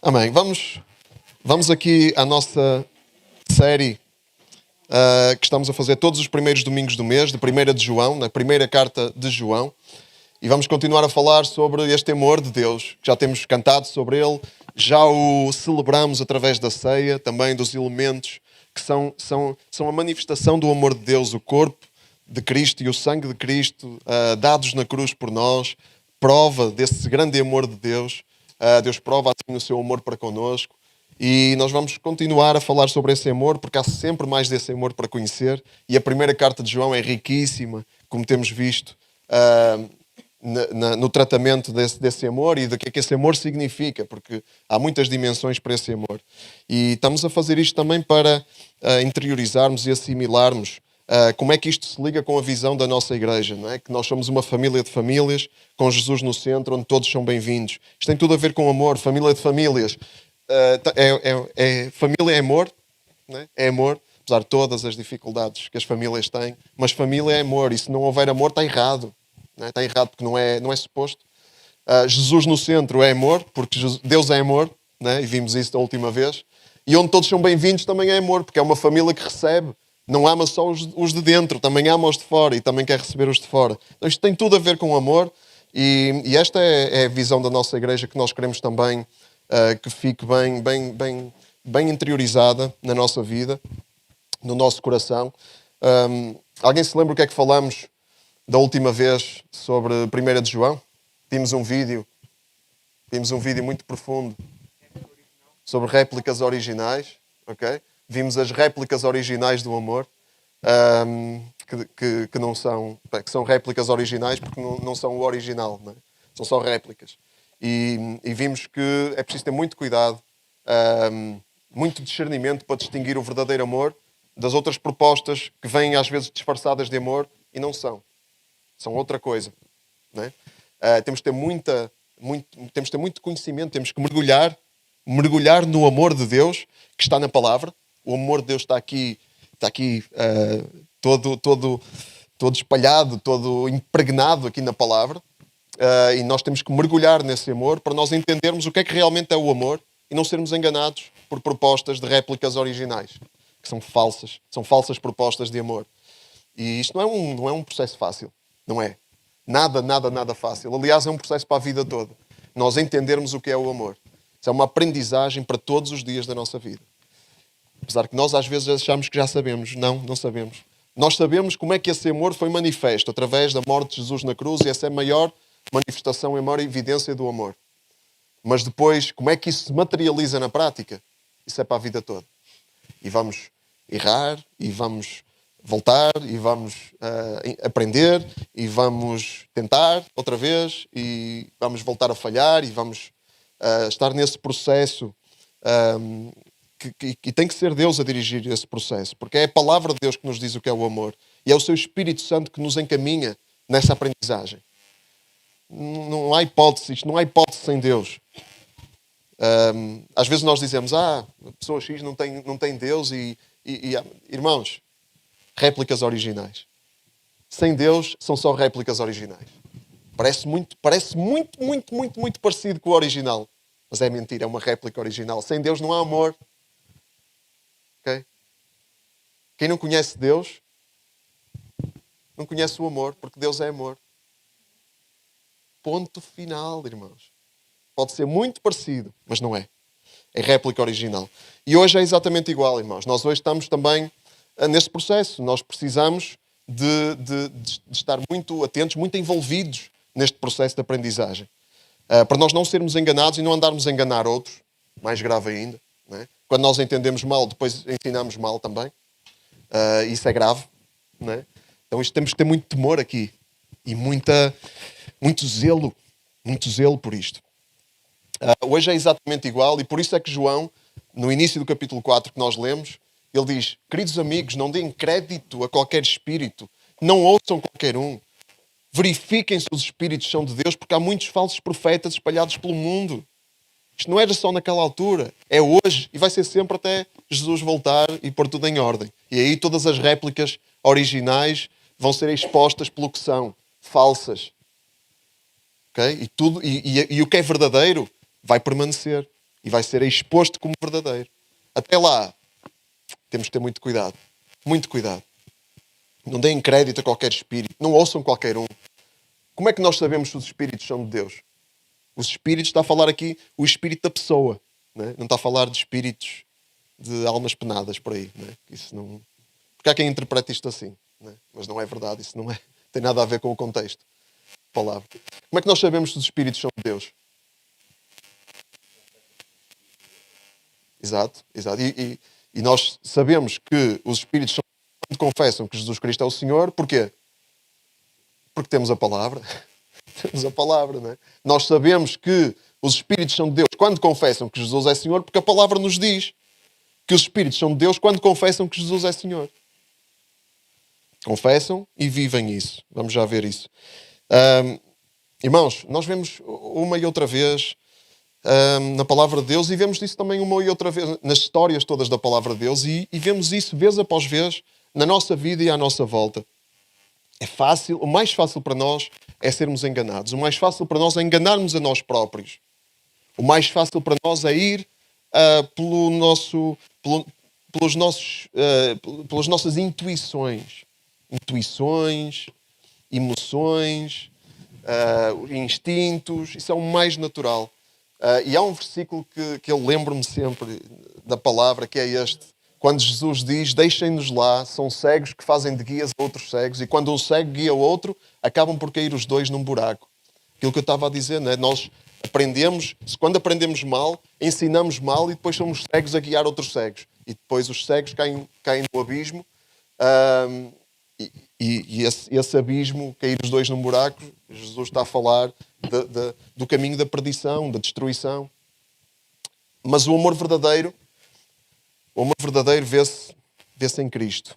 Amém. Vamos aqui à nossa série que estamos a fazer todos os primeiros domingos do mês, de 1ª de João, na primeira carta de João. E vamos continuar a falar sobre este amor de Deus, que já temos cantado sobre ele, já o celebramos através da ceia, também dos elementos que são a manifestação do amor de Deus, o corpo de Cristo e o sangue de Cristo, dados na cruz por nós, prova desse grande amor de Deus. Deus prova assim o seu amor para connosco e nós vamos continuar a falar sobre esse amor porque há sempre mais desse amor para conhecer e a primeira carta de João é riquíssima, como temos visto no tratamento desse amor e do que é que esse amor significa, porque há muitas dimensões para esse amor. E estamos a fazer isto também para interiorizarmos e assimilarmos como é que isto se liga com a visão da nossa igreja, não é? Que nós somos uma família de famílias, com Jesus no centro, onde todos são bem-vindos. Isto tem tudo a ver com amor, família de famílias. Família é amor, não é? É amor, apesar de todas as dificuldades que as famílias têm, mas família é amor, e se não houver amor está errado. Não é? Está errado porque não é suposto. Jesus no centro é amor, porque Deus é amor, não é? E vimos isso da última vez. E onde todos são bem-vindos também é amor, porque é uma família que recebe. Não ama só os de dentro, também ama os de fora e também quer receber os de fora. Então isto tem tudo a ver com amor e esta é a visão da nossa igreja que nós queremos também que fique bem interiorizada na nossa vida, no nosso coração. Alguém se lembra o que é que falamos da última vez sobre 1ª de João? Tínhamos um vídeo muito profundo sobre réplicas originais, ok? Vimos as réplicas originais do amor, que não são, que são réplicas originais porque não são o original, não é? São só réplicas. E vimos que é preciso ter muito cuidado, muito discernimento para distinguir o verdadeiro amor das outras propostas que vêm às vezes disfarçadas de amor e não são. São outra coisa, não é? Temos que ter muito conhecimento, temos que mergulhar no amor de Deus que está na palavra. O amor de Deus está aqui todo espalhado, todo impregnado aqui na palavra. E nós temos que mergulhar nesse amor para nós entendermos o que é que realmente é o amor e não sermos enganados por propostas de réplicas originais, que são falsas propostas de amor. E isto não é um processo fácil, não é? Nada fácil. Aliás, é um processo para a vida toda. Nós entendermos o que é o amor. Isso é uma aprendizagem para todos os dias da nossa vida. Apesar que nós às vezes achamos que já sabemos. Não sabemos. Nós sabemos como é que esse amor foi manifesto através da morte de Jesus na cruz e essa é a maior manifestação, a maior evidência do amor. Mas depois, como é que isso se materializa na prática? Isso é para a vida toda. E vamos errar, e vamos voltar, e vamos aprender, e vamos tentar outra vez, e vamos voltar a falhar, e vamos estar nesse processo que tem que ser Deus a dirigir esse processo, porque é a palavra de Deus que nos diz o que é o amor e é o seu Espírito Santo que nos encaminha nessa aprendizagem. Não há hipótese, isto não há hipótese sem Deus. Às vezes nós dizemos, a pessoa X não tem Deus irmãos, réplicas originais. Sem Deus são só réplicas originais. Parece muito parecido com o original, mas é mentira, é uma réplica original. Sem Deus não há amor. Okay? Quem não conhece Deus não conhece o amor, porque Deus é amor. Ponto final, irmãos. Pode ser muito parecido, mas não é. É réplica original. E hoje é exatamente igual, irmãos. Nós hoje estamos também nesse processo. Nós precisamos de estar muito atentos, muito envolvidos neste processo de aprendizagem. Para nós não sermos enganados e não andarmos a enganar outros, mais grave ainda. Não é? Quando nós entendemos mal, depois ensinamos mal também. Isso é grave. Não é? Então temos que ter muito temor aqui. E muito zelo por isto. Hoje é exatamente igual e por isso é que João, no início do capítulo 4 que nós lemos, ele diz, queridos amigos, não deem crédito a qualquer espírito, não ouçam qualquer um, verifiquem se os espíritos são de Deus, porque há muitos falsos profetas espalhados pelo mundo. Isto não era só naquela altura, é hoje e vai ser sempre até Jesus voltar e pôr tudo em ordem. E aí todas as réplicas originais vão ser expostas pelo que são, falsas. Okay? E o que é verdadeiro vai permanecer. e vai ser exposto como verdadeiro. Até lá, temos que ter muito cuidado. Muito cuidado. Não deem crédito a qualquer espírito. Não ouçam qualquer um. Como é que nós sabemos se os espíritos são de Deus? Os espíritos, está a falar aqui o espírito da pessoa. Não está a falar de espíritos de almas penadas por aí. Isso não... Porque há quem interprete isto assim. Mas não é verdade. Isso não é... tem nada a ver com o contexto da palavra. Como é que nós sabemos se os espíritos são de Deus? Exato. E nós sabemos que os espíritos são quando confessam que Jesus Cristo é o Senhor. Porquê? Porque temos a palavra. Temos a palavra, não é? Nós sabemos que os espíritos são de Deus quando confessam que Jesus é Senhor, porque a palavra nos diz que os espíritos são de Deus quando confessam que Jesus é Senhor. Confessam e vivem isso. Vamos já ver isso. Irmãos, nós vemos uma e outra vez na palavra de Deus, e vemos isso também uma e outra vez nas histórias todas da palavra de Deus, e vemos isso vez após vez na nossa vida e à nossa volta. É fácil, o mais fácil para nós é sermos enganados. O mais fácil para nós é enganarmos a nós próprios. O mais fácil para nós é ir pelas nossas intuições. Intuições, emoções, instintos. Isso é o mais natural. E há um versículo que eu lembro-me sempre da palavra, que é este. Quando Jesus diz, deixem-nos lá, são cegos que fazem de guias a outros cegos, e quando um cego guia o outro, acabam por cair os dois num buraco. Aquilo que eu estava a dizer, não é? Nós aprendemos, quando aprendemos mal, ensinamos mal, e depois somos cegos a guiar outros cegos. E depois os cegos caem no abismo, e esse abismo, cair os dois num buraco, Jesus está a falar do caminho da perdição, da destruição. Mas o amor verdadeiro vê-se em Cristo.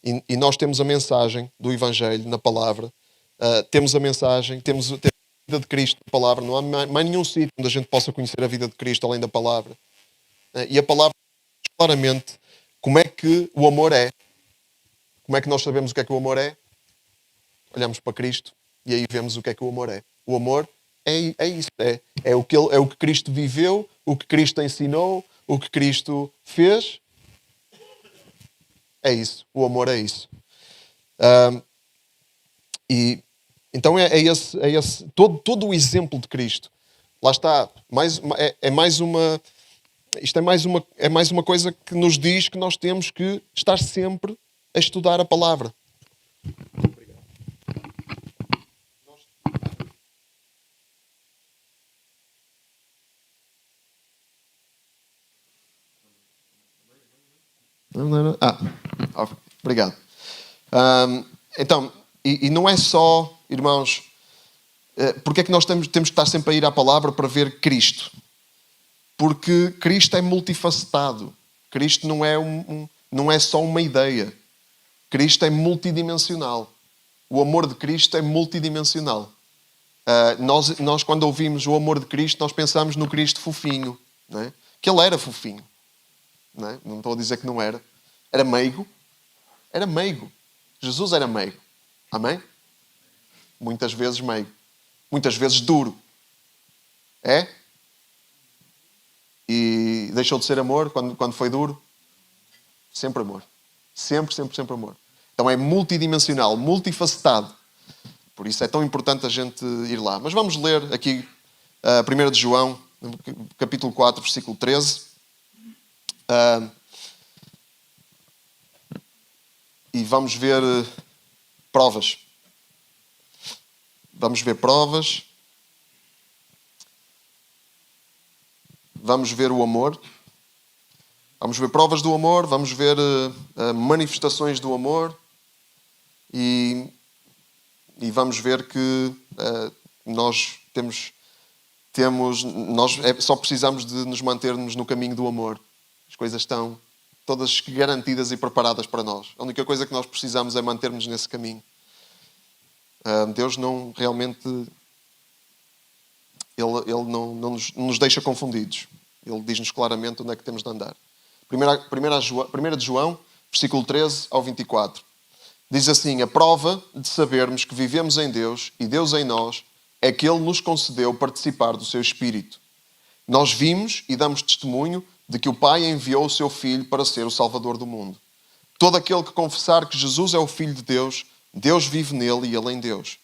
E nós temos a mensagem do Evangelho na palavra. Temos a mensagem, temos a vida de Cristo na palavra. Não há mais nenhum sítio onde a gente possa conhecer a vida de Cristo além da palavra. E a palavra diz claramente como é que o amor é. Como é que nós sabemos o que é que o amor é? Olhamos para Cristo e aí vemos o que é que o amor é. O amor é isso. É o que Cristo viveu, o que Cristo ensinou, o que Cristo fez. É isso. O amor é isso. E então é esse todo o exemplo de Cristo. Lá está. Isto é mais uma coisa que nos diz que nós temos que estar sempre a estudar a palavra. Não. Obrigado. Então, e não é só, irmãos, porque é que nós temos que estar sempre a ir à palavra para ver Cristo? Porque Cristo é multifacetado. Cristo não é só uma ideia. Cristo é multidimensional. O amor de Cristo é multidimensional. Nós, quando ouvimos o amor de Cristo, nós pensamos no Cristo fofinho. Não é? Que ele era fofinho. Não estou a dizer que não era. Era meigo. Era meigo. Jesus era meigo. Amém? Muitas vezes meigo. Muitas vezes duro. É? E deixou de ser amor quando foi duro? Sempre amor. Sempre amor. Então é multidimensional, multifacetado. Por isso é tão importante a gente ir lá. Mas vamos ler aqui 1 de João, capítulo 4, versículo 13. E vamos ver provas. Vamos ver provas. Vamos ver o amor. Vamos ver provas do amor. Vamos ver manifestações do amor. E vamos ver que nós só precisamos de nos mantermos no caminho do amor. As coisas estão todas garantidas e preparadas para nós. A única coisa que nós precisamos é mantermos nesse caminho. Deus não realmente... Ele não nos deixa confundidos. Ele diz-nos claramente onde é que temos de andar. 1 de João, versículo 13 ao 24. Diz assim: a prova de sabermos que vivemos em Deus e Deus em nós é que Ele nos concedeu participar do seu Espírito. Nós vimos e damos testemunho de que o Pai enviou o seu Filho para ser o Salvador do mundo. Todo aquele que confessar que Jesus é o Filho de Deus, Deus vive nele e ele em Deus.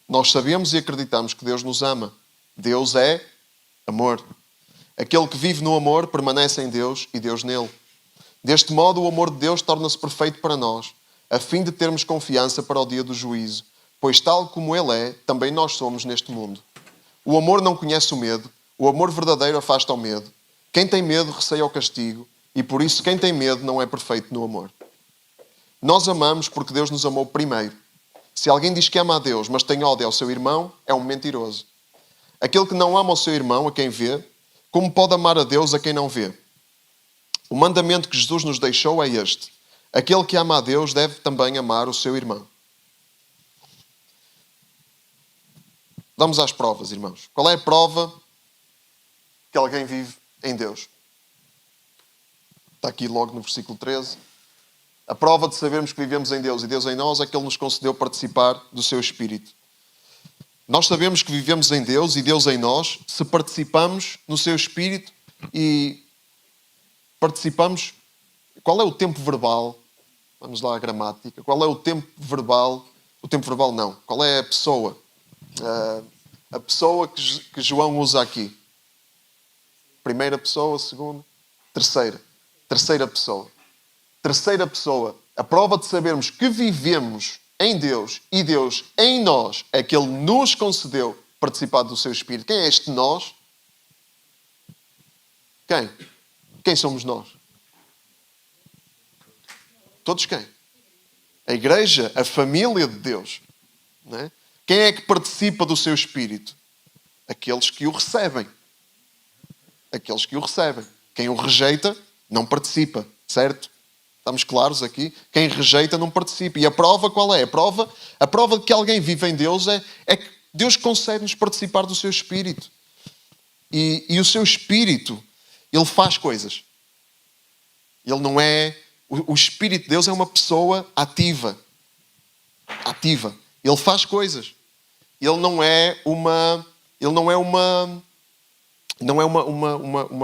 Nós sabemos e acreditamos que Deus nos ama. Deus é amor. Aquele que vive no amor permanece em Deus e Deus nele. Deste modo, o amor de Deus torna-se perfeito para nós, a fim de termos confiança para o dia do juízo, pois tal como Ele é, também nós somos neste mundo. O amor não conhece o medo, o amor verdadeiro afasta o medo. Quem tem medo receia o castigo, e por isso quem tem medo não é perfeito no amor. Nós amamos porque Deus nos amou primeiro. Se alguém diz que ama a Deus, mas tem ódio ao seu irmão, é um mentiroso. Aquele que não ama o seu irmão, a quem vê, como pode amar a Deus a quem não vê? O mandamento que Jesus nos deixou é este: aquele que ama a Deus deve também amar o seu irmão. Vamos às provas, irmãos. Qual é a prova que alguém vive em Deus? Está aqui logo no versículo 13. A prova de sabermos que vivemos em Deus e Deus em nós é que Ele nos concedeu participar do seu Espírito. Nós sabemos que vivemos em Deus e Deus em nós se participamos no seu Espírito e participamos. Qual é o tempo verbal? Vamos lá à gramática. Qual é o tempo verbal? O tempo verbal não. Qual é a pessoa? A pessoa que João usa aqui. Primeira pessoa, segunda, terceira. Terceira pessoa. Terceira pessoa. A prova de sabermos que vivemos em Deus e Deus em nós é que Ele nos concedeu participar do seu Espírito. Quem é este nós? Quem? Quem somos nós? Todos quem? A igreja, a família de Deus. Não é? Quem é que participa do seu Espírito? Aqueles que o recebem. Aqueles que o recebem. Quem o rejeita, não participa. Certo? Estamos claros aqui? Quem rejeita, não participa. E a prova qual é? A prova de que alguém vive em Deus é que Deus concede-nos participar do seu Espírito. E o seu Espírito, Ele faz coisas. Ele não é... O Espírito de Deus é uma pessoa ativa. Ativa. Ele faz coisas. Ele não é uma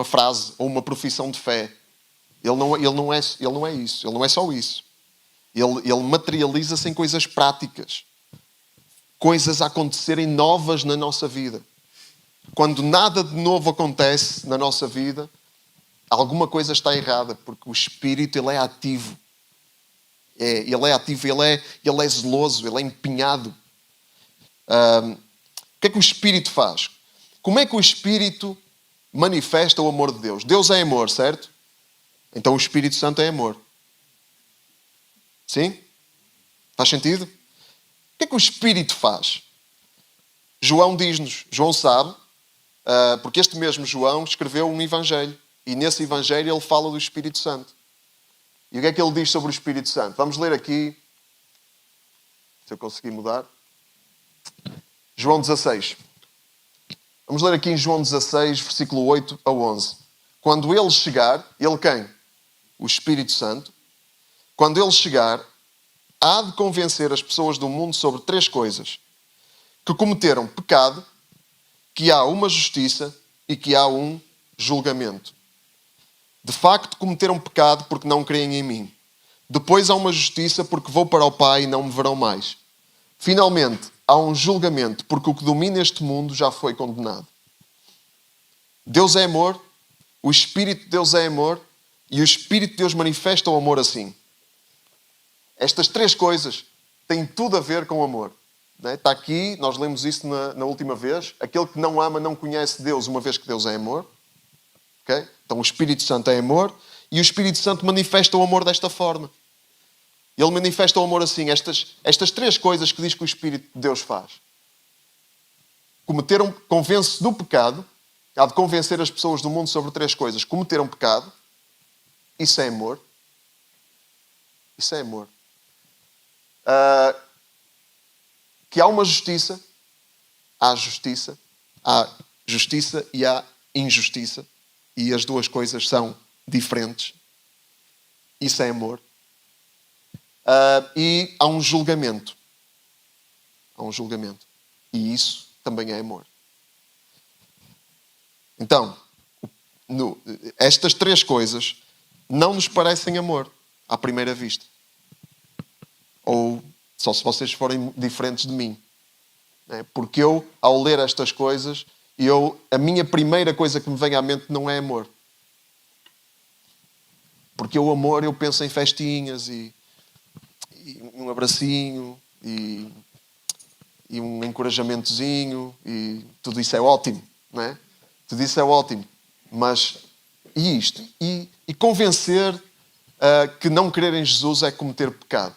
frase ou uma profissão de fé. Ele não é isso. Ele não é só isso. Ele materializa-se em coisas práticas. Coisas a acontecerem novas na nossa vida. Quando nada de novo acontece na nossa vida, alguma coisa está errada, porque o Espírito ele é ativo. Ele é ativo, ele é zeloso, ele é empenhado. O que é que o Espírito faz? Como é que o Espírito manifesta o amor de Deus? Deus é amor, certo? Então o Espírito Santo é amor. Sim? Faz sentido? O que é que o Espírito faz? João diz-nos, João sabe, porque este mesmo João escreveu um Evangelho. E nesse Evangelho ele fala do Espírito Santo. E o que é que ele diz sobre o Espírito Santo? Vamos ler aqui, se eu conseguir mudar. João 16. Vamos ler aqui em João 16, versículo 8 a 11. Quando ele chegar, ele quem? O Espírito Santo. Quando ele chegar, há de convencer as pessoas do mundo sobre 3 coisas. Que cometeram pecado, que há uma justiça e que há um julgamento. De facto, cometeram pecado porque não creem em mim. Depois há uma justiça porque vou para o Pai e não me verão mais. Finalmente, há um julgamento porque o que domina este mundo já foi condenado. Deus é amor, o Espírito de Deus é amor e o Espírito de Deus manifesta o amor assim. Estas 3 coisas têm tudo a ver com o amor. Não é? Está aqui, nós lemos isso na última vez. Aquele que não ama não conhece Deus, uma vez que Deus é amor. Okay? Então o Espírito Santo é amor e o Espírito Santo manifesta o amor desta forma. Ele manifesta o amor assim. Estas 3 coisas que diz que o Espírito de Deus faz. Convence do pecado. Há de convencer as pessoas do mundo sobre 3 coisas. Cometeram pecado. Isso é amor. Isso é amor. Que há uma justiça. Há justiça. Há justiça e há injustiça. E as 2 coisas são diferentes. Isso é amor. E há um julgamento. Há um julgamento. E isso também é amor. Então, estas três coisas não nos parecem amor à primeira vista. Ou só se vocês forem diferentes de mim. Porque eu, ao ler estas coisas, a minha primeira coisa que me vem à mente não é amor. Porque o amor, eu penso em festinhas e um abracinho e um encorajamentozinho e tudo isso é ótimo, não é? Tudo isso é ótimo. Mas, e isto? E convencer que não crer em Jesus é cometer pecado.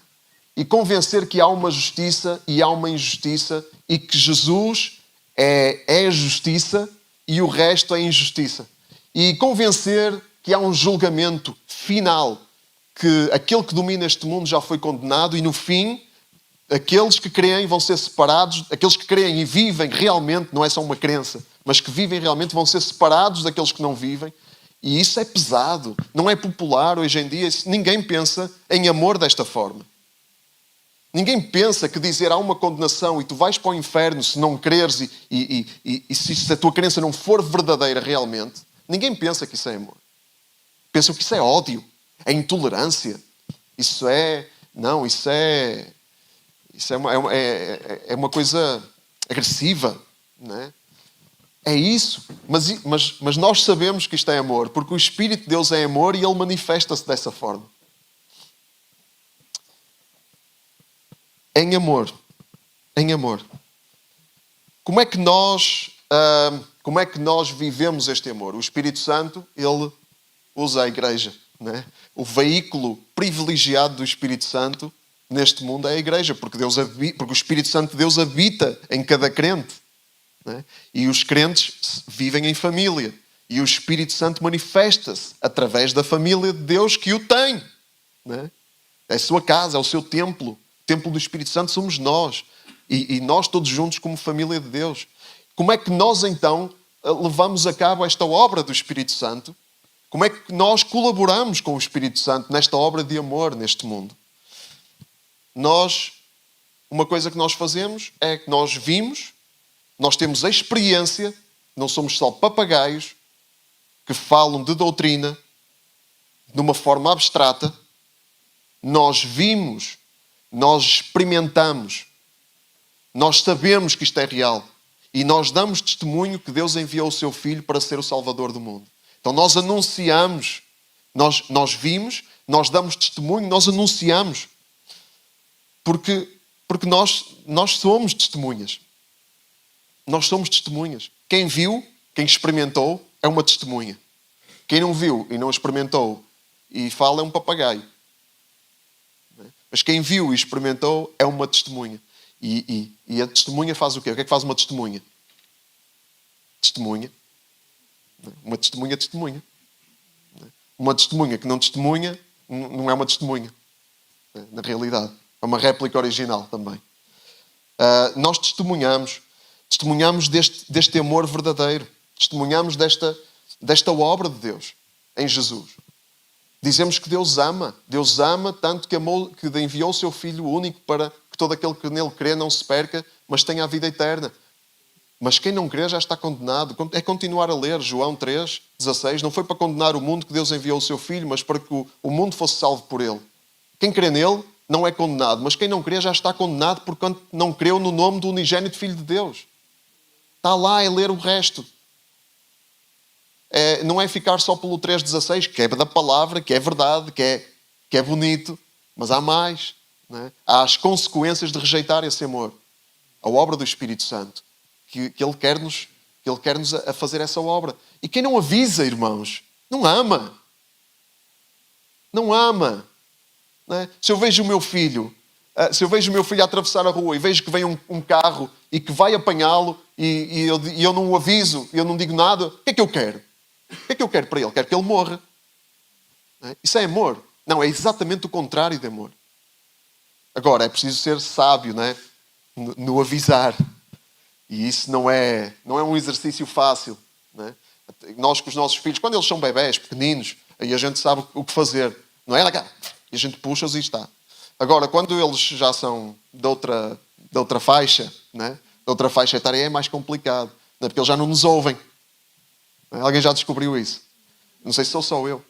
E convencer que há uma justiça e há uma injustiça e que Jesus é a justiça e o resto é injustiça. E convencer que há um julgamento final, que aquele que domina este mundo já foi condenado e no fim, aqueles que creem vão ser separados, aqueles que creem e vivem realmente, não é só uma crença, mas que vivem realmente vão ser separados daqueles que não vivem. E isso é pesado, não é popular hoje em dia. Ninguém pensa em amor desta forma. Ninguém pensa que dizer há uma condenação e tu vais para o inferno se não creres e se a tua crença não for verdadeira realmente. Ninguém pensa que isso é amor. Pensam que isso é ódio, é intolerância. Isso é uma coisa agressiva, não é? É isso. Mas nós sabemos que isto é amor, porque o Espírito de Deus é amor e Ele manifesta-se dessa forma. Em amor. Em amor. Como é que nós vivemos este amor? O Espírito Santo, Ele usa a igreja, não é? O veículo privilegiado do Espírito Santo neste mundo é a igreja, porque o Espírito Santo de Deus habita em cada crente. Não é? E os crentes vivem em família. E o Espírito Santo manifesta-se através da família de Deus que o tem. Não é? É a sua casa, é o seu templo. O templo do Espírito Santo somos nós. E nós todos juntos como família de Deus. Como é que nós então levamos a cabo esta obra do Espírito Santo? Como é que nós colaboramos com o Espírito Santo nesta obra de amor neste mundo? Uma coisa que nós fazemos é que nós vimos, nós temos a experiência, não somos só papagaios que falam de doutrina de uma forma abstrata. Nós vimos, nós experimentamos, nós sabemos que isto é real e nós damos testemunho que Deus enviou o seu Filho para ser o Salvador do mundo. Então nós anunciamos, nós vimos, nós damos testemunho, nós anunciamos. Porque nós somos testemunhas. Nós somos testemunhas. Quem viu, quem experimentou, é uma testemunha. Quem não viu e não experimentou e fala é um papagaio. Mas quem viu e experimentou é uma testemunha. E a testemunha faz o quê? O que é que faz uma testemunha? Testemunha. Uma testemunha testemunha. Uma testemunha que não testemunha não é uma testemunha. Na realidade. É uma réplica original também. Nós testemunhamos deste amor verdadeiro. Testemunhamos desta obra de Deus em Jesus. Dizemos que Deus ama tanto que enviou o seu Filho único para que todo aquele que nele crê não se perca, mas tenha a vida eterna. Mas quem não crê já está condenado. É continuar a ler João 3:16. Não foi para condenar o mundo que Deus enviou o seu Filho, mas para que o mundo fosse salvo por ele. Quem crê nele não é condenado, mas quem não crê já está condenado porque não creu no nome do unigênito Filho de Deus. Está lá a ler o resto. Não é ficar só pelo 3:16, que é da palavra, que é verdade, que é bonito, mas há mais. Não é? Há as consequências de rejeitar esse amor. A obra do Espírito Santo. Que Ele quer-nos a fazer essa obra. E quem não avisa, irmãos, não ama. Não ama. Não é? Se eu vejo o meu filho a atravessar a rua e vejo que vem um carro e que vai apanhá-lo e eu não o aviso, eu não digo nada, o que é que eu quero? O que é que eu quero para ele? Quero que ele morra. Não é? Isso é amor? Não, é exatamente o contrário de amor. Agora, é preciso ser sábio, não é? No avisar. E isso não é um exercício fácil. Não é? Nós com os nossos filhos, quando eles são bebés, pequeninos, aí a gente sabe o que fazer. Não é? E a gente puxa-os e está. Agora, quando eles já são de outra faixa, né? outra faixa etária é mais complicado, não é? Porque eles já não nos ouvem. Não é? Alguém já descobriu isso? Não sei se sou só eu.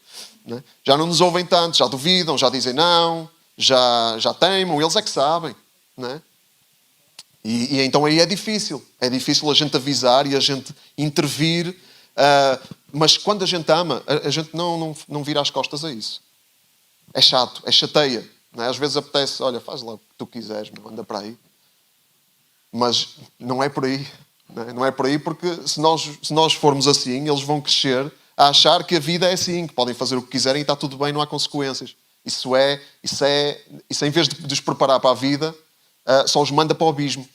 Não é? Já não nos ouvem tanto, já duvidam, já dizem não, já teimam, eles é que sabem. Não é? E então aí é difícil a gente avisar e a gente intervir, mas quando a gente ama, a gente não vira as costas a isso. É chato, é chateia. Não é? Às vezes apetece, olha, faz lá o que tu quiseres, meu, anda para aí. Mas não é por aí. Não é? Não é por aí, porque se nós formos assim, eles vão crescer a achar que a vida é assim, que podem fazer o que quiserem e está tudo bem, não há consequências. Isso em vez de os preparar para a vida, só os manda para o abismo.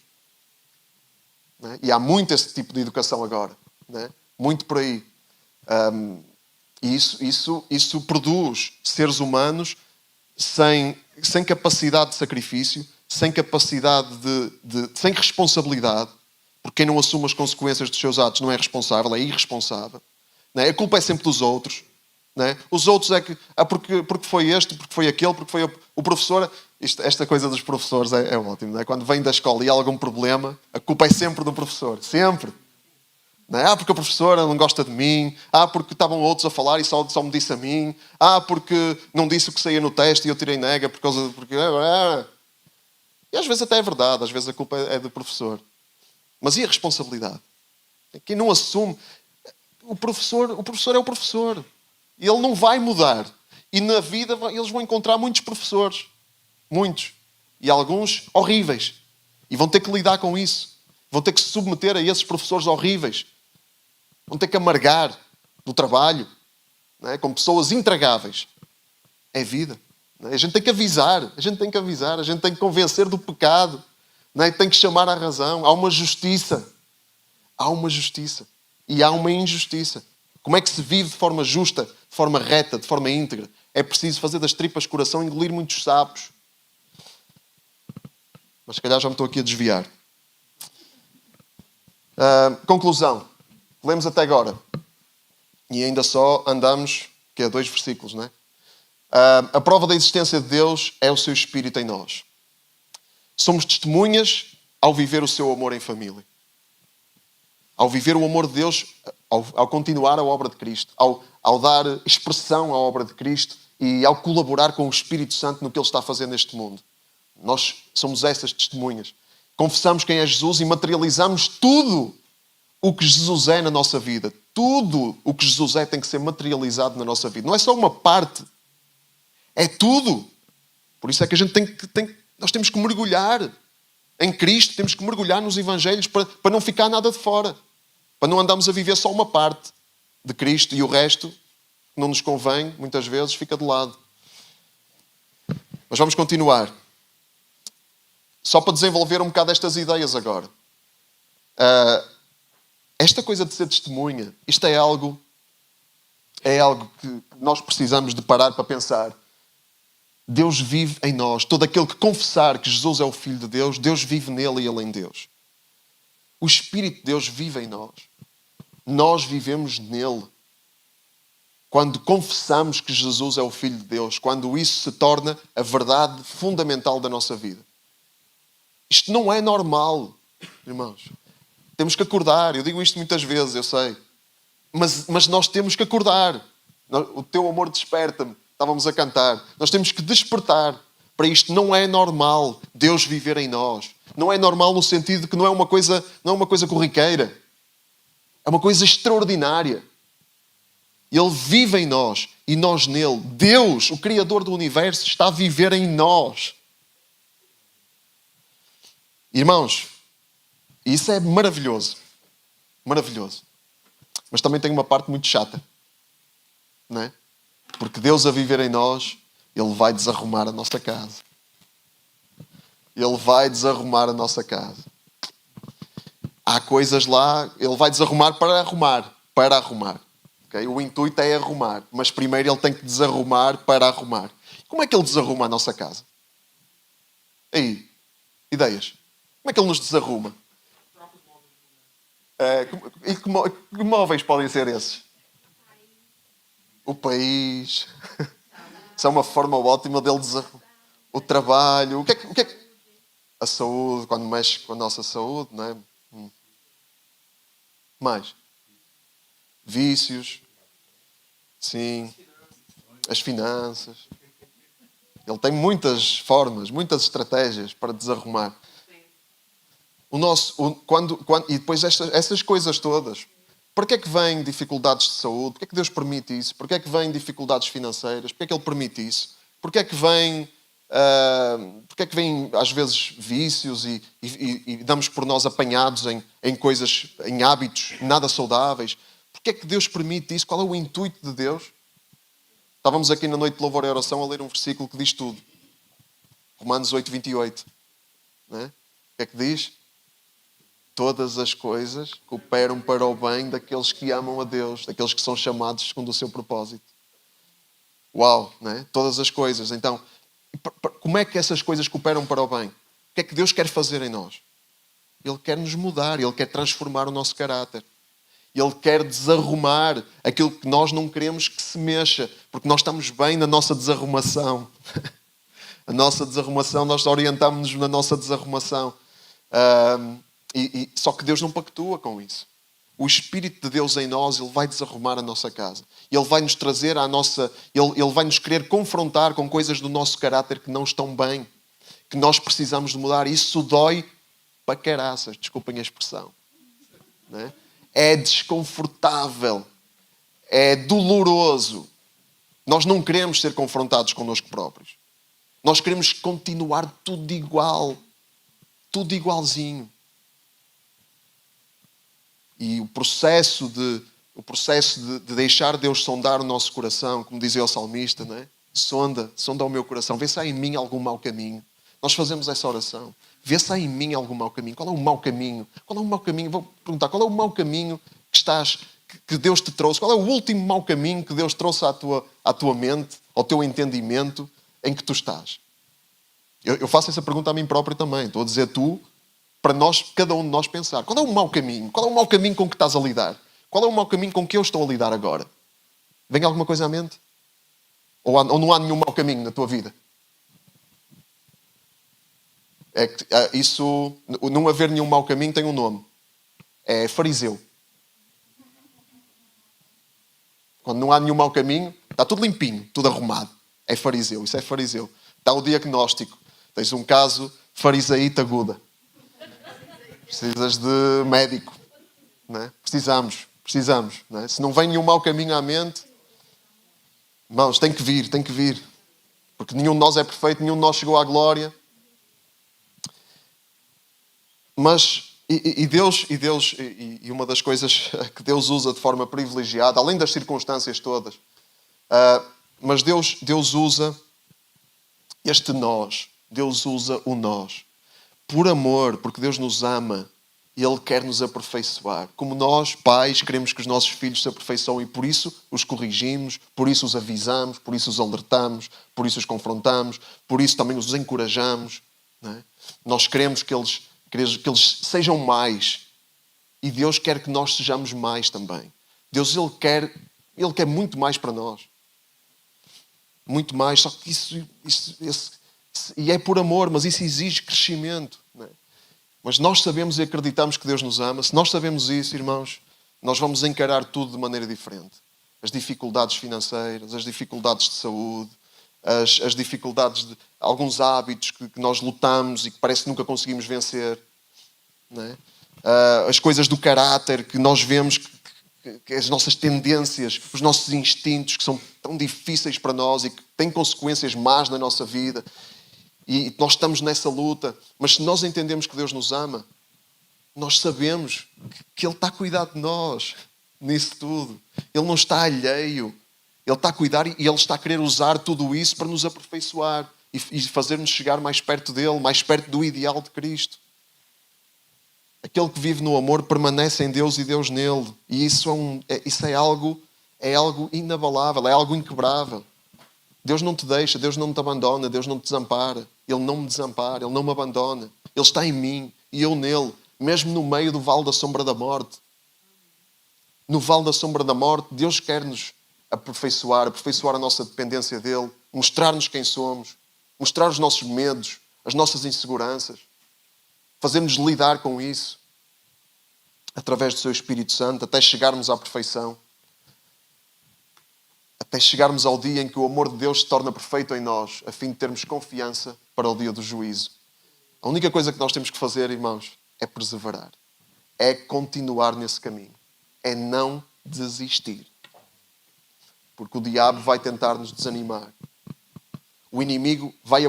Não é? E há muito esse tipo de educação agora. Não é? Muito por aí. E isso produz seres humanos sem capacidade de sacrifício, sem capacidade sem responsabilidade, porque quem não assume as consequências dos seus atos não é responsável, é irresponsável. Não é? A culpa é sempre dos outros. Não é? Os outros é que porque foi este, porque foi aquele, porque foi o professor. Esta coisa dos professores é ótimo. Não é? Quando vem da escola e há algum problema, a culpa é sempre do professor. Sempre. Não é? Porque a professora não gosta de mim. Porque estavam outros a falar e só me disse a mim. Porque não disse o que saía no teste e eu tirei nega por causa de... E às vezes até é verdade. Às vezes a culpa é do professor. Mas e a responsabilidade? Quem não assume... O professor é o professor. E ele não vai mudar. E na vida eles vão encontrar muitos professores. Muitos. E alguns horríveis. E vão ter que lidar com isso. Vão ter que se submeter a esses professores horríveis. Vão ter que amargar no trabalho. Não é? Com pessoas intragáveis. É vida. Não é? A gente tem que avisar. A gente tem que convencer do pecado. Não é? Tem que chamar à razão. Há uma justiça. E há uma injustiça. Como é que se vive de forma justa, de forma reta, de forma íntegra? É preciso fazer das tripas coração, engolir muitos sapos. Mas se calhar já me estou aqui a desviar. Conclusão. Lemos até agora. E ainda só andamos, 2 versículos, não é? A prova da existência de Deus é o seu Espírito em nós. Somos testemunhas ao viver o seu amor em família. Ao viver o amor de Deus, ao continuar a obra de Cristo, ao dar expressão à obra de Cristo e ao colaborar com o Espírito Santo no que Ele está a fazer neste mundo. Nós somos essas testemunhas. Confessamos quem é Jesus e materializamos tudo o que Jesus é na nossa vida. Tudo o que Jesus é tem que ser materializado na nossa vida. Não é só uma parte. É tudo. Por isso é que a gente nós temos que mergulhar em Cristo, temos que mergulhar nos Evangelhos para não ficar nada de fora. Para não andarmos a viver só uma parte de Cristo e o resto, que não nos convém, muitas vezes, fica de lado. Mas vamos continuar. Só para desenvolver um bocado estas ideias agora. Esta coisa de ser testemunha, isto é algo que nós precisamos de parar para pensar. Deus vive em nós. Todo aquele que confessar que Jesus é o Filho de Deus, Deus vive nele e ele em Deus. O Espírito de Deus vive em nós. Nós vivemos nele. Quando confessamos que Jesus é o Filho de Deus, quando isso se torna a verdade fundamental da nossa vida. Isto não é normal, irmãos. Temos que acordar. Eu digo isto muitas vezes, eu sei. Mas nós temos que acordar. O teu amor desperta-me. Estávamos a cantar. Nós temos que despertar para isto. Não é normal Deus viver em nós. Não é normal no sentido de que não é uma coisa corriqueira. É uma coisa extraordinária. Ele vive em nós e nós nele. Deus, o Criador do Universo, está a viver em nós. Irmãos, isso é maravilhoso. Maravilhoso. Mas também tem uma parte muito chata. Não é? Porque Deus a viver em nós, Ele vai desarrumar a nossa casa. Ele vai desarrumar a nossa casa. Há coisas lá, Ele vai desarrumar para arrumar. Para arrumar. Okay? O intuito é arrumar. Mas primeiro Ele tem que desarrumar para arrumar. Como é que Ele desarruma a nossa casa? Aí, ideias. Como é que Ele nos desarruma? E que móveis podem ser esses? O país. Isso é uma forma ótima dele desarrumar. O trabalho. O que é que... A saúde, quando mexe com a nossa saúde, não é? Mais. Vícios. Sim. As finanças. Ele tem muitas formas, muitas estratégias para desarrumar. E depois essas coisas todas. Porquê é que vêm dificuldades de saúde? Porquê é que Deus permite isso? Porquê é que vêm dificuldades financeiras? Porquê é que Ele permite isso? Porquê é que vêm às vezes vícios e damos por nós apanhados em coisas, em hábitos nada saudáveis? Porquê é que Deus permite isso? Qual é o intuito de Deus? Estávamos aqui na noite de louvor e oração a ler um versículo que diz tudo. Romanos 8:28. Não é? O que é que diz? Todas as coisas cooperam para o bem daqueles que amam a Deus, daqueles que são chamados segundo o seu propósito. Uau, não é? Todas as coisas. Então, como é que essas coisas cooperam para o bem? O que é que Deus quer fazer em nós? Ele quer nos mudar, Ele quer transformar o nosso caráter. Ele quer desarrumar aquilo que nós não queremos que se mexa, porque nós estamos bem na nossa desarrumação. A nossa desarrumação, nós orientamos-nos na nossa desarrumação. Só que Deus não pactua com isso. O Espírito de Deus em nós, Ele vai desarrumar a nossa casa. Ele vai nos trazer à nossa... Ele vai nos querer confrontar com coisas do nosso caráter que não estão bem, que nós precisamos de mudar. Isso dói para caraças, desculpem a expressão. Não é? É desconfortável. É doloroso. Nós não queremos ser confrontados connosco próprios. Nós queremos continuar tudo igual. Tudo igualzinho. E o processo de deixar Deus sondar o nosso coração, como dizia o salmista, não é? Sonda o meu coração, vê se há em mim algum mau caminho. Nós fazemos essa oração. Vê se há em mim algum mau caminho. Qual é o mau caminho? Qual é o mau caminho? Vou perguntar, qual é o mau caminho que Deus te trouxe? Qual é o último mau caminho que Deus trouxe à tua mente, ao teu entendimento, em que tu estás? Eu faço essa pergunta a mim próprio também. Estou a dizer para nós, cada um de nós pensar. Qual é o mau caminho? Qual é o mau caminho com que estás a lidar? Qual é o mau caminho com que eu estou a lidar agora? Vem alguma coisa à mente? Ou não há nenhum mau caminho na tua vida? Não haver nenhum mau caminho tem um nome. É fariseu. Quando não há nenhum mau caminho, está tudo limpinho, tudo arrumado. É fariseu, isso é fariseu. Está o diagnóstico. Tens um caso farisaíta aguda. Precisas de médico. Não é? Precisamos. Não é? Se não vem nenhum mau caminho à mente, irmãos, tem que vir. Porque nenhum de nós é perfeito, nenhum de nós chegou à glória. Mas, Deus, uma das coisas que Deus usa de forma privilegiada, além das circunstâncias todas, mas Deus usa este nós. Deus usa o nós. Por amor, porque Deus nos ama e Ele quer nos aperfeiçoar. Como nós, pais, queremos que os nossos filhos se aperfeiçoem e por isso os corrigimos, por isso os avisamos, por isso os alertamos, por isso os confrontamos, por isso também os encorajamos. Não é? Nós queremos que eles sejam mais. E Deus quer que nós sejamos mais também. Deus, Ele quer muito mais para nós. Muito mais. Só que e é por amor, mas isso exige crescimento. Não é? Mas nós sabemos e acreditamos que Deus nos ama. Se nós sabemos isso, irmãos, nós vamos encarar tudo de maneira diferente. As dificuldades financeiras, as dificuldades de saúde, as dificuldades de alguns hábitos que nós lutamos e que parece que nunca conseguimos vencer. Não é? As coisas do caráter que nós vemos, que as nossas tendências, os nossos instintos que são tão difíceis para nós e que têm consequências más na nossa vida. E nós estamos nessa luta. Mas se nós entendemos que Deus nos ama, nós sabemos que Ele está a cuidar de nós nisso tudo. Ele não está alheio. Ele está a cuidar e Ele está a querer usar tudo isso para nos aperfeiçoar e fazer-nos chegar mais perto dEle, mais perto do ideal de Cristo. Aquele que vive no amor permanece em Deus e Deus nele. E isso é algo inabalável, é algo inquebrável. Deus não te deixa, Deus não te abandona, Deus não te desampara. Ele não me desampara, Ele não me abandona. Ele está em mim e eu nele, mesmo no meio do vale da sombra da morte. No vale da sombra da morte, Deus quer-nos aperfeiçoar a nossa dependência dEle, mostrar-nos quem somos, mostrar os nossos medos, as nossas inseguranças, fazer-nos lidar com isso. através do seu Espírito Santo, até chegarmos à perfeição, até chegarmos ao dia em que o amor de Deus se torna perfeito em nós, a fim de termos confiança para o dia do juízo. A única coisa que nós temos que fazer, irmãos, é perseverar. É continuar nesse caminho. É não desistir. Porque o diabo vai tentar nos desanimar. O inimigo vai...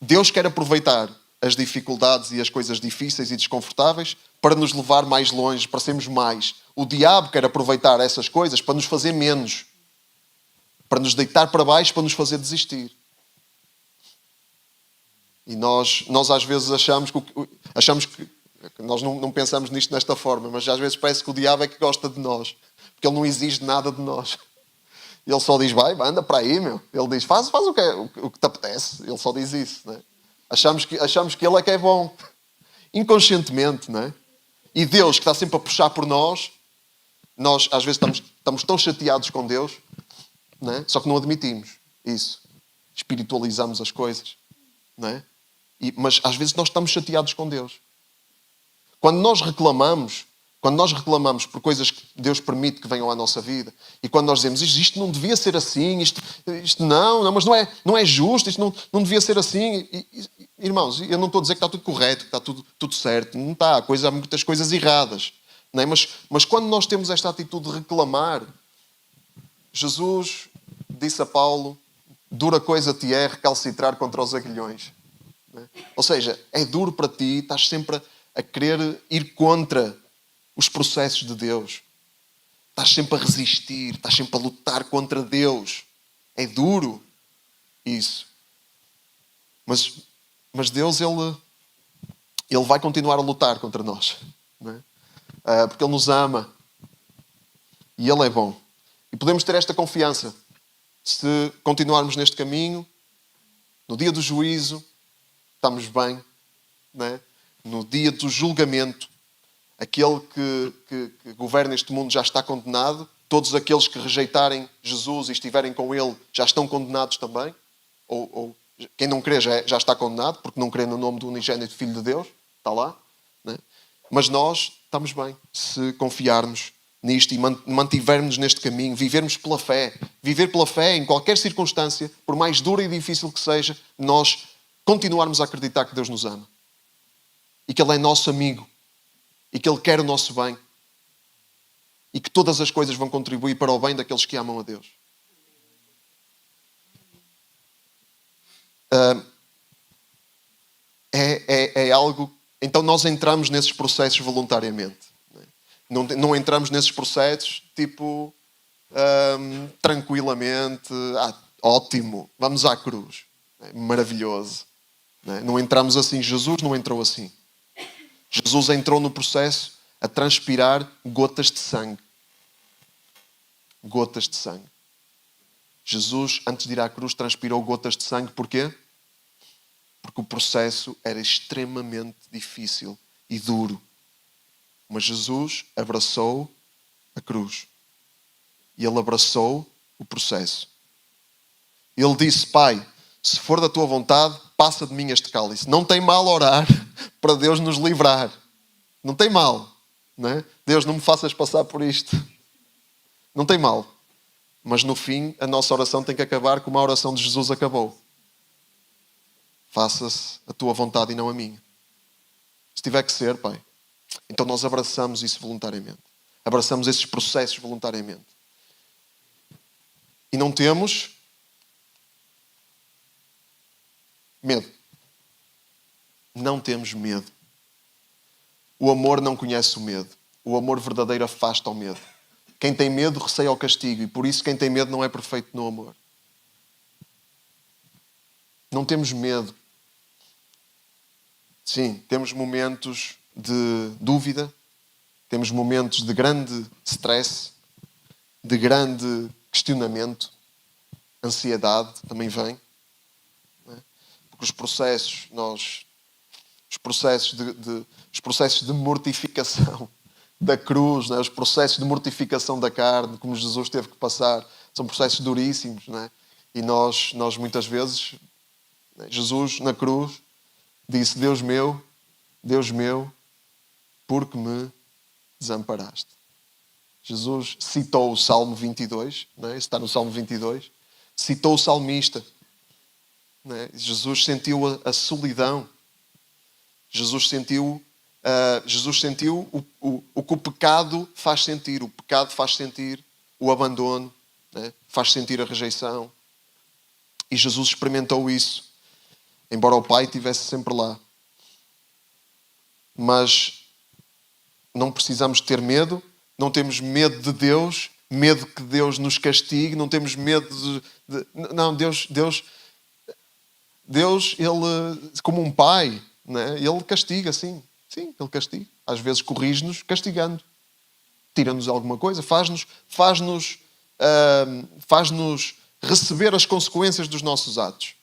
Deus quer aproveitar as dificuldades e as coisas difíceis e desconfortáveis para nos levar mais longe, para sermos mais. O diabo quer aproveitar essas coisas para nos fazer menos. Para nos deitar para baixo, para nos fazer desistir. E nós às vezes achamos que nós não pensamos nisto desta forma, mas às vezes parece que o diabo é que gosta de nós. Porque ele não exige nada de nós. Ele só diz, vai, anda para aí, meu. Ele diz, faz o que te apetece. Ele só diz isso, não é? Achamos que ele é que é bom. Inconscientemente, não é? E Deus, que está sempre a puxar por nós às vezes estamos tão chateados com Deus, não é? Só que não admitimos isso. Espiritualizamos as coisas, não é? Mas às vezes nós estamos chateados com Deus. Quando nós reclamamos por coisas que Deus permite que venham à nossa vida, e quando nós dizemos isto não devia ser assim, isto não, mas não é justo, isto não devia ser assim. Irmãos, eu não estou a dizer que está tudo correto, que está tudo certo. Não está, há muitas coisas erradas. Não é? Mas quando nós temos esta atitude de reclamar, Jesus disse a Paulo, dura coisa te é recalcitrar contra os aguilhões. Não é? Ou seja, é duro para ti, estás sempre a querer ir contra os processos de Deus. Estás sempre a resistir, estás sempre a lutar contra Deus. É duro isso. Mas Deus, Ele vai continuar a lutar contra nós. Não é? Porque Ele nos ama. E Ele é bom. E podemos ter esta confiança. Se continuarmos neste caminho, no dia do juízo, estamos bem. Não é? No dia do julgamento, aquele que governa este mundo já está condenado. Todos aqueles que rejeitarem Jesus e estiverem com Ele já estão condenados também. Ou quem não crê já está condenado, porque não crê no nome do unigênito Filho de Deus. Está lá. Né? Mas nós estamos bem se confiarmos nisto e mantivermos neste caminho, vivermos pela fé. Viver pela fé em qualquer circunstância, por mais dura e difícil que seja, nós continuarmos a acreditar que Deus nos ama. E que Ele é nosso amigo. E que Ele quer o nosso bem. E que todas as coisas vão contribuir para o bem daqueles que amam a Deus. É algo... Então nós entramos nesses processos voluntariamente. Não entramos nesses processos tipo tranquilamente. Ótimo, vamos à cruz. Maravilhoso. Não entramos assim. Jesus não entrou assim. Jesus entrou no processo a transpirar gotas de sangue. Gotas de sangue. Jesus, antes de ir à cruz, transpirou gotas de sangue. Porquê? Porque o processo era extremamente difícil e duro. Mas Jesus abraçou a cruz. E Ele abraçou o processo. Ele disse, Pai, se for da Tua vontade, passa de mim este cálice. Não tem mal orar para Deus nos livrar. Não tem mal. Não é? Deus, não me faças passar por isto. Não tem mal. Mas no fim, a nossa oração tem que acabar como a oração de Jesus acabou. Faça-se a Tua vontade e não a minha. Se tiver que ser, Pai. Então nós abraçamos isso voluntariamente. Abraçamos esses processos voluntariamente. E não temos medo. Não temos medo. O amor não conhece o medo. O amor verdadeiro afasta o medo. Quem tem medo receia o castigo. E por isso quem tem medo não é perfeito no amor. Não temos medo. Sim, temos momentos de dúvida. Temos momentos de grande stress. De grande questionamento. Ansiedade também vem. Porque os processos, os processos de mortificação da cruz, os processos de mortificação da carne, como Jesus teve que passar, são processos duríssimos. Não é? E nós muitas vezes, Jesus na cruz disse, Deus meu, por que me desamparaste. Jesus citou o Salmo 22, não é? Isso está no Salmo 22. Citou o salmista. Não é? Jesus sentiu a solidão. Jesus sentiu o que o pecado faz sentir. O pecado faz sentir o abandono, né? Faz sentir a rejeição. E Jesus experimentou isso, embora o Pai estivesse sempre lá. Mas não precisamos ter medo, não temos medo de Deus, medo que Deus nos castigue, não temos medo Não, Deus, Ele, como um pai, né? Ele castiga, sim. Sim, Ele castiga. Às vezes corrige-nos castigando. Tira-nos alguma coisa, faz-nos receber as consequências dos nossos atos.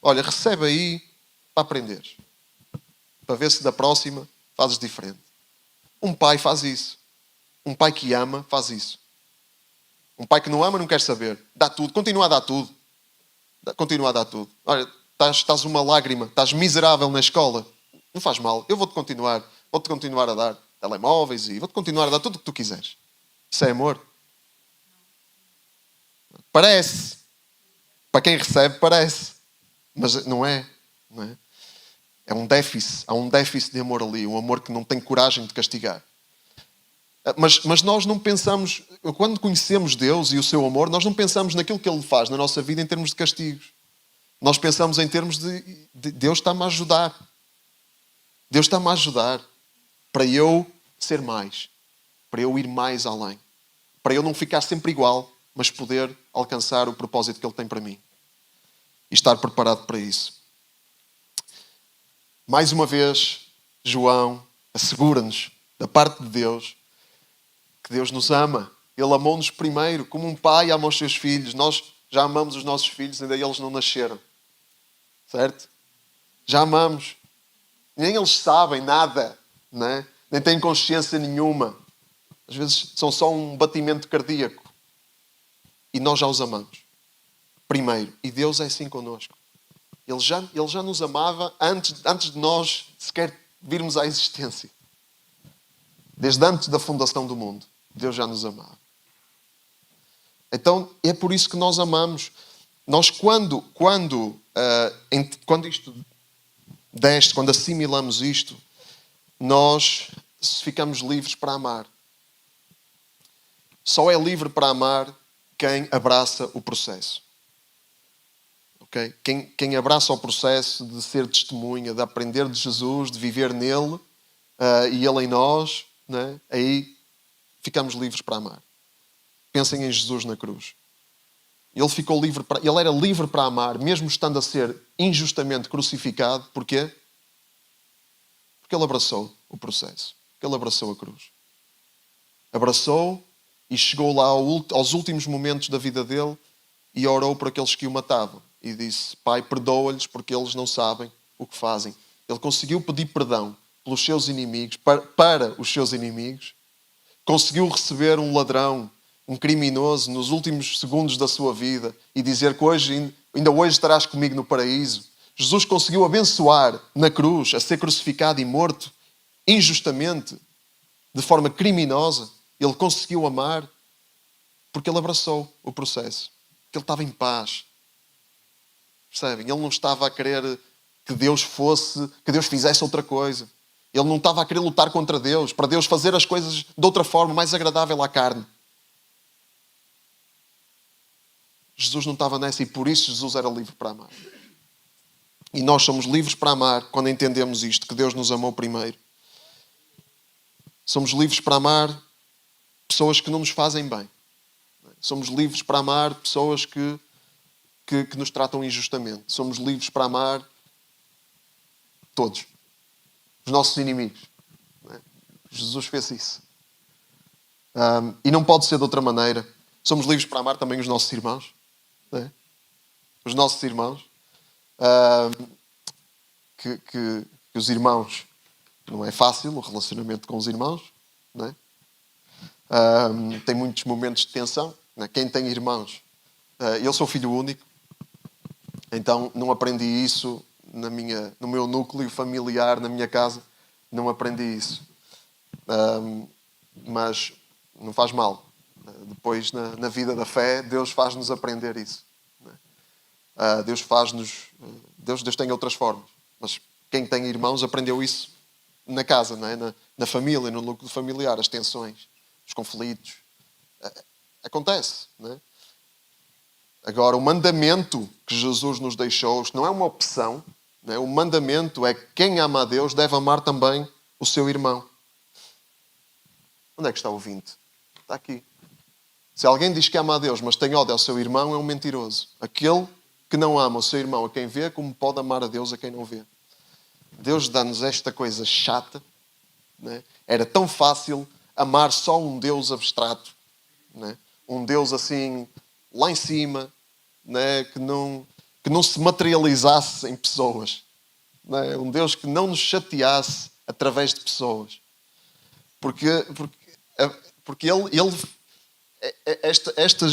Olha, recebe aí para aprender. Para ver se da próxima fazes diferente. Um pai faz isso. Um pai que ama faz isso. Um pai que não ama não quer saber. Dá tudo. Continua a dar tudo. Continua a dar tudo. Olha, estás uma lágrima. Estás miserável na escola. Não faz mal. Eu vou-te continuar a dar telemóveis e vou-te continuar a dar tudo o que tu quiseres. Isso é amor? Parece. Para quem recebe, parece. Mas não é. Não é? É um déficit. Há um déficit de amor ali. Um amor que não tem coragem de castigar. Mas nós não pensamos... Quando conhecemos Deus e o seu amor, nós não pensamos naquilo que Ele faz na nossa vida em termos de castigos. Nós pensamos em termos de Deus está-me a ajudar. Deus está-me a ajudar para eu ser mais. Para eu ir mais além. Para eu não ficar sempre igual, mas poder alcançar o propósito que Ele tem para mim. E estar preparado para isso. Mais uma vez, João assegura-nos, da parte de Deus, que Deus nos ama. Ele amou-nos primeiro, como um pai ama os seus filhos. Nós já amamos os nossos filhos, ainda eles não nasceram. Certo? Já amamos. Nem eles sabem nada, não é? Nem têm consciência nenhuma. Às vezes são só um batimento cardíaco. E nós já os amamos. Primeiro. E Deus é assim connosco. Ele já nos amava antes de nós sequer virmos à existência. Desde antes da fundação do mundo. Deus já nos amava. Então, é por isso que nós amamos. Nós, quando isto desce, quando assimilamos isto, nós ficamos livres para amar. Só é livre para amar quem abraça o processo. Okay? Quem abraça o processo de ser testemunha, de aprender de Jesus, de viver nele e ele em nós, né? Aí ficamos livres para amar. Pensem em Jesus na cruz. Ele era livre para amar, mesmo estando a ser injustamente crucificado. Porquê? Porque ele abraçou o processo. Porque ele abraçou a cruz. Abraçou e chegou lá aos últimos momentos da vida dele e orou por aqueles que o matavam. E disse: Pai, perdoa-lhes porque eles não sabem o que fazem. Ele conseguiu pedir perdão pelos seus inimigos, para os seus inimigos. Conseguiu receber um ladrão, um criminoso, nos últimos segundos da sua vida e dizer que ainda hoje estarás comigo no paraíso. Jesus conseguiu abençoar na cruz, a ser crucificado e morto, injustamente, de forma criminosa. Ele conseguiu amar porque ele abraçou o processo. Porque ele estava em paz. Percebem? Ele não estava a querer que Deus fizesse outra coisa. Ele não estava a querer lutar contra Deus, para Deus fazer as coisas de outra forma, mais agradável à carne. Jesus não estava nessa e por isso Jesus era livre para amar. E nós somos livres para amar quando entendemos isto, que Deus nos amou primeiro. Somos livres para amar pessoas que não nos fazem bem. Somos livres para amar pessoas que nos tratam injustamente. Somos livres para amar todos. Os nossos inimigos. Jesus fez isso. E não pode ser de outra maneira. Somos livres para amar também os nossos irmãos. Os nossos irmãos. Que os irmãos... Não é fácil o relacionamento com os irmãos. Não é? Tem muitos momentos de tensão. Não é? Quem tem irmãos... eu sou filho único. Então não aprendi isso no meu núcleo familiar, na minha casa. Não aprendi isso. Mas não faz mal. Depois, na vida da fé, Deus faz-nos aprender isso. Deus faz-nos... Deus tem outras formas. Mas quem tem irmãos aprendeu isso na casa, não é? Na família, no núcleo familiar. As tensões, os conflitos. Acontece, não é? Agora, o mandamento que Jesus nos deixou, isto não é uma opção, não é? O mandamento é que quem ama a Deus deve amar também o seu irmão. Onde é que está o 20? Está aqui. Se alguém diz que ama a Deus, mas tem ódio ao seu irmão, é um mentiroso. Aquele que não ama o seu irmão a quem vê, como pode amar a Deus a quem não vê? Deus dá-nos esta coisa chata, não é? Era tão fácil amar só um Deus abstrato, não é? Um Deus assim, lá em cima, não é? que não se materializasse em pessoas. Não é? Um Deus que não nos chateasse através de pessoas. Porque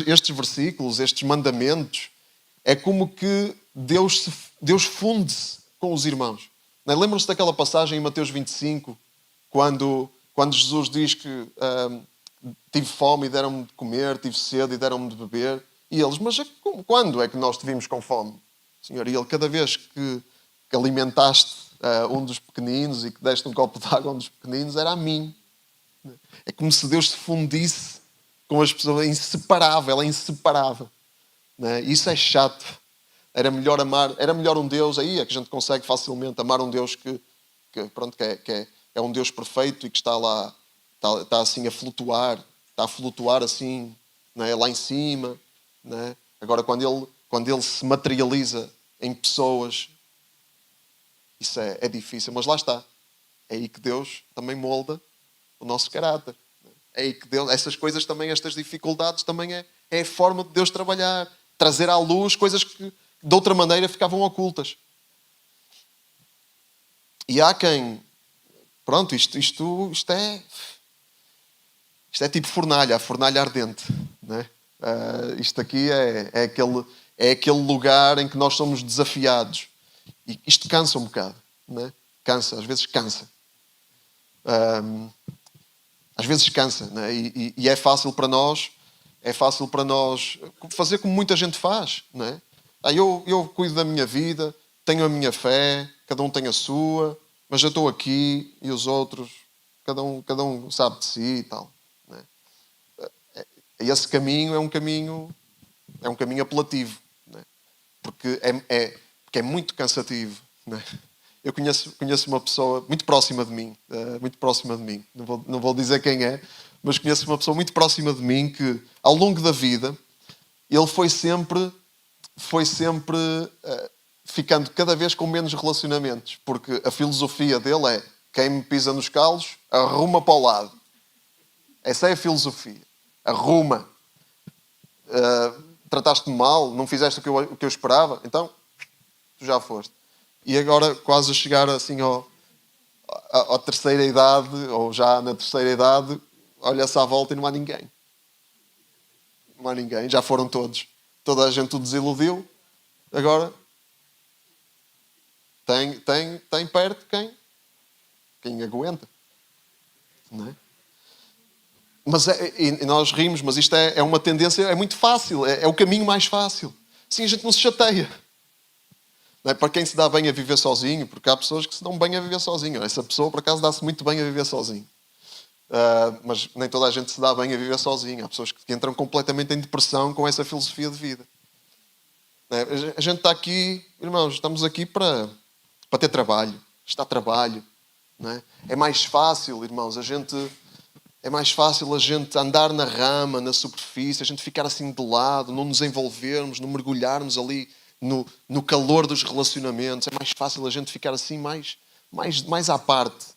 estes versículos, estes mandamentos, é como que Deus funde-se com os irmãos. Lembram-se daquela passagem em Mateus 25, quando Jesus diz que tive fome e deram-me de comer, tive sede e deram-me de beber. E eles, mas quando é que nós te vimos com fome? Senhor, e ele, cada vez que alimentaste um dos pequeninos e que deste um copo de água a um dos pequeninos, era a mim. É como se Deus se fundisse com as pessoas, é inseparável. Não é? Isso é chato. Era melhor um Deus, aí é que a gente consegue facilmente amar um Deus que é um Deus perfeito e que está lá, está assim a flutuar assim, não é? Lá em cima. Não é? Agora, quando ele se materializa em pessoas, isso é difícil, mas lá está. É aí que Deus também molda o nosso caráter. É aí que Deus, essas coisas também, estas dificuldades também é a forma de Deus trabalhar, trazer à luz coisas que de outra maneira ficavam ocultas. E há quem, pronto, isto é tipo fornalha, a fornalha ardente, não é? Isto aqui é aquele lugar em que nós somos desafiados. E isto cansa um bocado, não é? Cansa, às vezes cansa. Às vezes cansa, não é? E é fácil para nós fazer como muita gente faz, não é? Eu cuido da minha vida, tenho a minha fé, cada um tem a sua, mas eu estou aqui e os outros, cada um sabe de si e tal. Não é? Esse caminho é um caminho apelativo, não é? Porque é muito cansativo, não é? Eu conheço uma pessoa muito próxima de mim, não vou dizer quem é, mas conheço uma pessoa muito próxima de mim que, ao longo da vida, ele foi sempre ficando cada vez com menos relacionamentos, porque a filosofia dele é: quem me pisa nos calos, arruma para o lado. Essa é a filosofia. Arruma. Trataste-me mal, não fizeste o que eu esperava, então tu já foste. E agora, quase a chegar assim à terceira idade, ou já na terceira idade, olha-se à volta e não há ninguém. Não há ninguém, já foram todos. Toda a gente o desiludiu. Agora tem perto quem aguenta. Não é? Mas e nós rimos, mas isto é uma tendência, é muito fácil, é o caminho mais fácil. Assim a gente não se chateia. Não é? Para quem se dá bem a viver sozinho, porque há pessoas que se dão bem a viver sozinho. Essa pessoa, por acaso, dá-se muito bem a viver sozinho. Mas nem toda a gente se dá bem a viver sozinho. Há pessoas que entram completamente em depressão com essa filosofia de vida. Não é? A gente está aqui, irmãos, estamos aqui para ter trabalho. Está trabalho. Não é? É mais fácil, irmãos, é mais fácil a gente andar na rama, na superfície, a gente ficar assim de lado, não nos envolvermos, não mergulharmos ali no calor dos relacionamentos. É mais fácil a gente ficar assim mais à parte.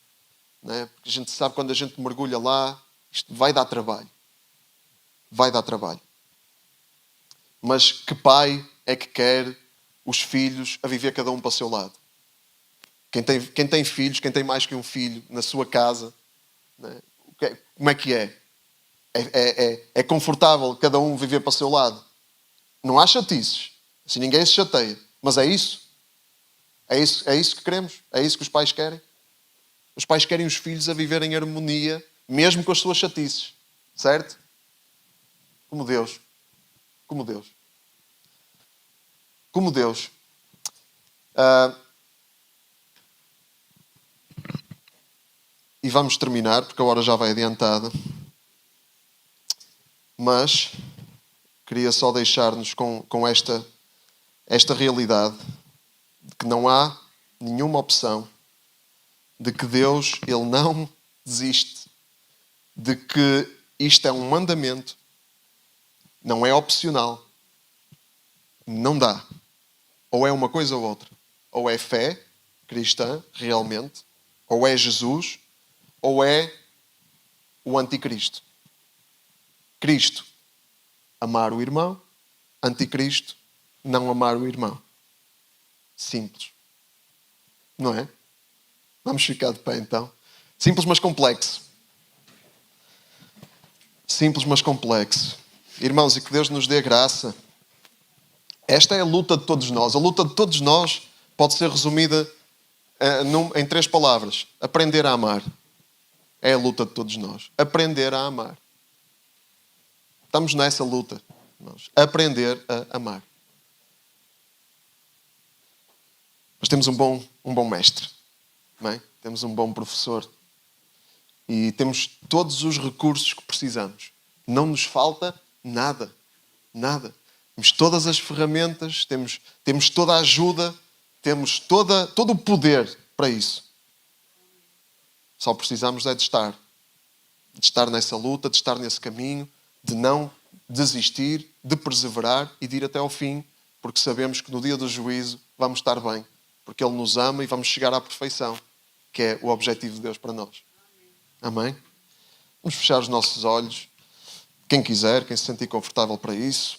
Não é? Porque a gente sabe, quando a gente mergulha lá, isto vai dar trabalho. Vai dar trabalho. Mas que pai é que quer os filhos a viver cada um para o seu lado? Quem tem filhos, quem tem mais que um filho na sua casa, não é? Como é que é? É confortável cada um viver para o seu lado? Não há chatices. Assim ninguém se chateia. Mas é isso. É isso que queremos. É isso que os pais querem. Os pais querem os filhos a viver em harmonia mesmo com as suas chatices, certo? Como Deus. Como Deus. Como Deus. E vamos terminar, porque a hora já vai adiantada. Mas queria só deixar-nos com esta realidade de que não há nenhuma opção, de que Deus, Ele não desiste, de que isto é um mandamento, não é opcional, não dá. Ou é uma coisa ou outra. Ou é fé cristã, realmente, ou é Jesus, ou é o anticristo. Cristo, amar o irmão. Anticristo, não amar o irmão. Simples. Não é? Vamos ficar de pé então. Simples, mas complexo. Simples, mas complexo. Irmãos, e que Deus nos dê graça. Esta é a luta de todos nós. A luta de todos nós pode ser resumida em 3 palavras. Aprender a amar. É a luta de todos nós. Aprender a amar. Estamos nessa luta. Irmãos. Aprender a amar. Mas temos um bom mestre. Não é? Temos um bom professor. E temos todos os recursos que precisamos. Não nos falta nada. Nada. Temos todas as ferramentas, temos toda a ajuda, temos todo o poder para isso. Só precisamos é de estar nessa luta, de estar nesse caminho, de não desistir, de perseverar e de ir até ao fim, porque sabemos que no dia do juízo vamos estar bem, porque Ele nos ama e vamos chegar à perfeição, que é o objetivo de Deus para nós. Amém? Vamos fechar os nossos olhos. Quem quiser, quem se sentir confortável para isso.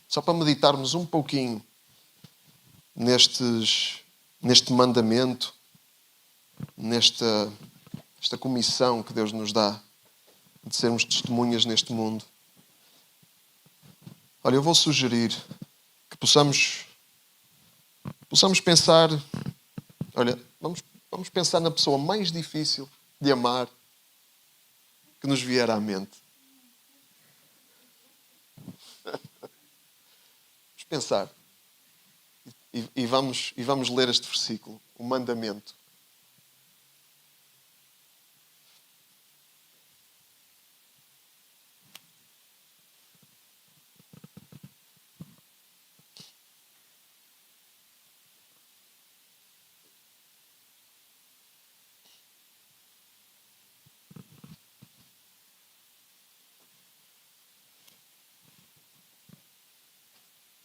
Só para meditarmos um pouquinho neste mandamento, nesta comissão que Deus nos dá de sermos testemunhas neste mundo. Olha, eu vou sugerir que possamos pensar, olha, vamos pensar na pessoa mais difícil de amar que nos vier à mente. Vamos pensar. E vamos ler este versículo, o mandamento.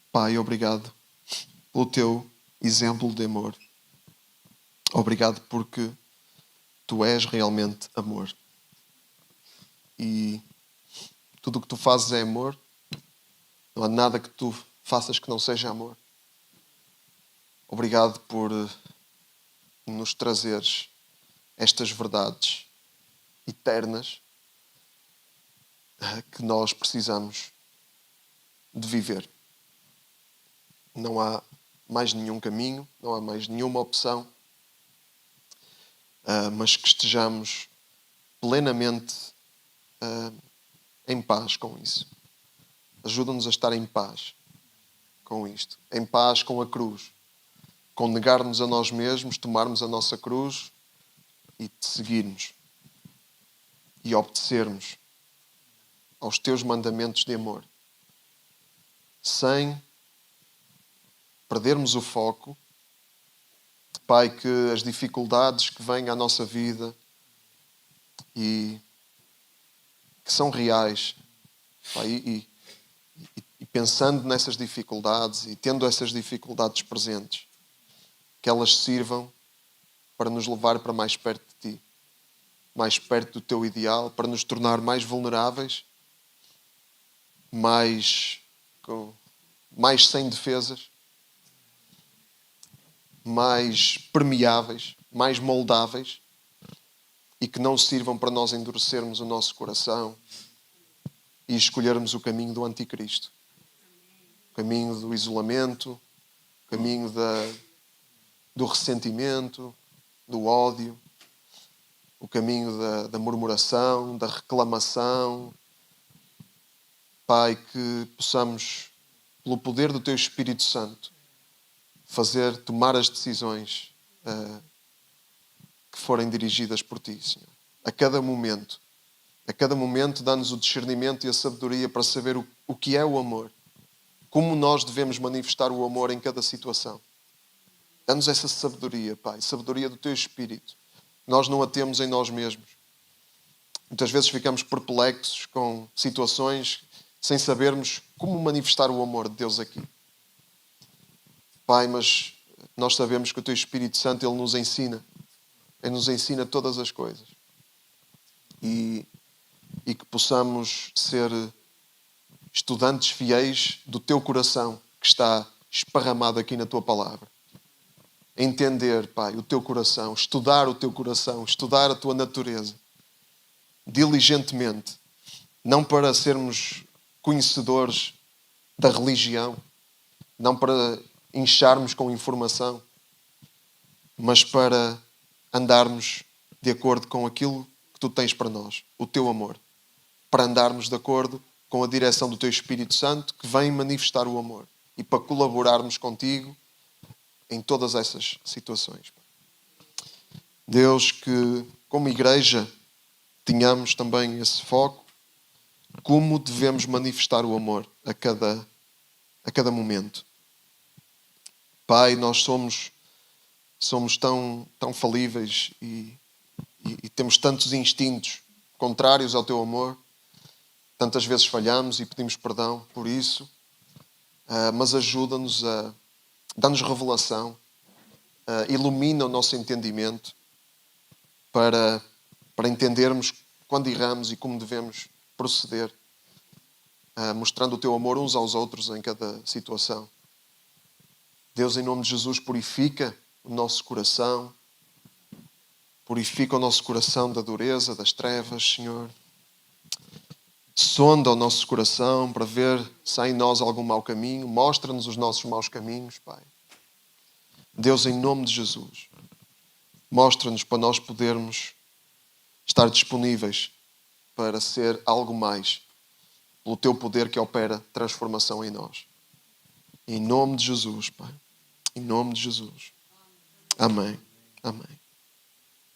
Pai, obrigado pelo teu exemplo de amor. Obrigado porque tu és realmente amor. E tudo o que tu fazes é amor. Não há nada que tu faças que não seja amor. Obrigado por nos trazeres estas verdades eternas que nós precisamos de viver. Não há mais nenhum caminho, não há mais nenhuma opção, mas que estejamos plenamente em paz com isso. Ajuda-nos a estar em paz com isto, em paz com a cruz, com negar-nos a nós mesmos, tomarmos a nossa cruz e te seguirmos e obedecermos aos teus mandamentos de amor, sem perdermos o foco. Pai, que as dificuldades que vêm à nossa vida e que são reais, Pai, e pensando nessas dificuldades e tendo essas dificuldades presentes, que elas sirvam para nos levar para mais perto de Ti, mais perto do Teu ideal, para nos tornar mais vulneráveis, mais sem defesas, mais permeáveis, mais moldáveis, e que não sirvam para nós endurecermos o nosso coração e escolhermos o caminho do anticristo. O caminho do isolamento, o caminho do ressentimento, do ódio. o caminho da murmuração, da reclamação. Pai, que possamos, pelo poder do Teu Espírito Santo, tomar as decisões que forem dirigidas por Ti, Senhor. A cada momento dá-nos o discernimento e a sabedoria para saber o que é o amor. Como nós devemos manifestar o amor em cada situação. Dá-nos essa sabedoria, Pai. Sabedoria do Teu Espírito. Nós não a temos em nós mesmos. Muitas vezes ficamos perplexos com situações sem sabermos como manifestar o amor de Deus aqui. Pai, mas nós sabemos que o Teu Espírito Santo, Ele nos ensina. Ele nos ensina todas as coisas. E que possamos ser estudantes fiéis do Teu coração, que está esparramado aqui na Tua palavra. Entender, Pai, o Teu coração, estudar o Teu coração, estudar a Tua natureza, diligentemente, não para sermos conhecedores da religião, não para incharmos com informação, mas para andarmos de acordo com aquilo que Tu tens para nós, o Teu amor. Para andarmos de acordo com a direção do Teu Espírito Santo, que vem manifestar o amor. E para colaborarmos contigo em todas essas situações. Deus, que como igreja tenhamos também esse foco, como devemos manifestar o amor a cada momento. Pai, nós somos tão falíveis e temos tantos instintos contrários ao Teu amor. Tantas vezes falhamos e pedimos perdão por isso, mas ajuda-nos dá-nos revelação, ilumina o nosso entendimento para entendermos quando erramos e como devemos proceder, mostrando o Teu amor uns aos outros em cada situação. Deus, em nome de Jesus, purifica o nosso coração da dureza, das trevas, Senhor. Sonda o nosso coração para ver se há em nós algum mau caminho. Mostra-nos os nossos maus caminhos, Pai. Deus, em nome de Jesus, mostra-nos para nós podermos estar disponíveis para ser algo mais pelo Teu poder que opera transformação em nós. Em nome de Jesus, Pai. Em nome de Jesus. Amém. Amém.